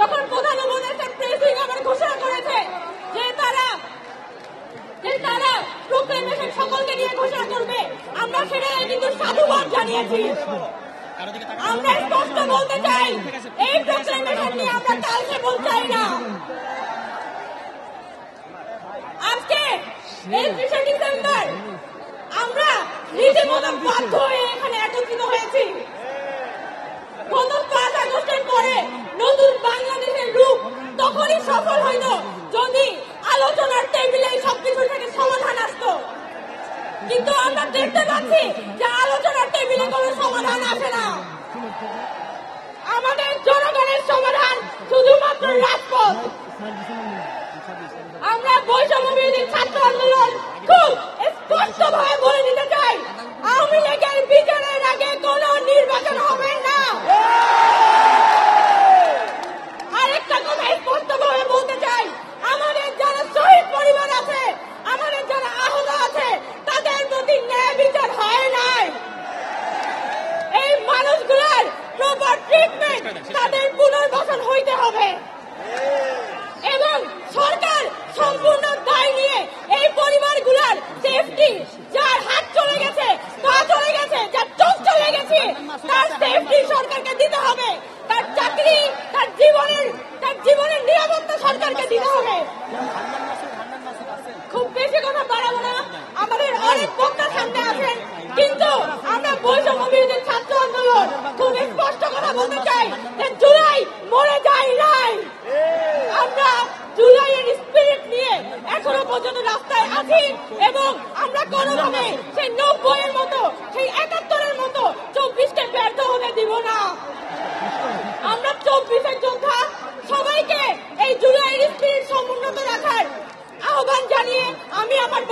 যখন প্রধান উপদেষ্টা প্রেসিং আবার ঘোষণা করেছে যে তারা প্রোক্লেমেশন সকলকে নিয়ে ঘোষণা করবে, আমরা সেটাই কিন্তু সাধুবাদ জানিয়েছি। আমরা স্পষ্ট বলতে চাই, এই প্রোক্লেমেশন নিয়ে আমরা কালকে বলতে চাই না। আজকে 31শে ডিসেম্বর আমরা রীতিমতো বাধ্য হয়ে এখানে একত্রিত হয়েছি। গত 5 আগস্টের পরে নতুন বাংলাদেশের রূপ তখনই সফল হইল যদি আলোচনার টেবিলে সবকিছু থেকে সমাধান আসতো। কিন্তু আমরা দেখতে পাচ্ছি যে আলোচনার টেবিলে কোনো সমাধান আসে না। আমাদের জনগণের সমাধান শুধুমাত্র রাজপথ। আমরা বৈষম্য বিরোধী ছাত্র আন্দোলন খুব স্পষ্টভাবে বলে দিতে চাই, আওয়ামী লীগের বিচারের আগে কোনো নির্বাচন হবে না। আরেকটা কথা স্পষ্টভাবে বলতে চাই, আমাদের যারা শহীদ পরিবার আছে, আমাদের যারা আহত আছে, তাদের প্রতি ন্যায় বিচার হয় নাই। এই মানুষগুলোর প্রপার ট্রিটমেন্ট, তাদের পুনর্বাসন হইতে হবে এবং সরকার সম্পূর্ণ দায় নিয়ে এই পরিবারগুলোর সেফটি, যার হাত চলে গেছে, পা চলে গেছে, যার চোখ চলে গেছে, তার সেফটি সরকারকে দিতে হবে। তার চাকরি, তার জীবনের নিরাপত্তা সরকারকে দিতে হবে। খুব বেশি কথা বাড়াবো না, আমাদের অনেক বক্তা সামনে আছেন, কিন্তু আমরা বৈষম্য বিরোধী ছাত্র আন্দোলন খুব স্পষ্ট কথা বলতে চাই যে জুলাই মরে যায় নাই। আমরা জুলাইয়ের স্পিরিট নিয়ে এখনো পর্যন্ত রাস্তায় আছি এবং আমরা কোনোভাবে সেই 90-এর মতো, সেই 71-এর মতো 24কে ব্যর্থ হতে দিব না। আমরা 24-এর যোদ্ধা, সবাইকে এই জুলাইয়ের স্পিরিট সমুন্নত রাখার আহ্বান জানিয়ে আমি আমার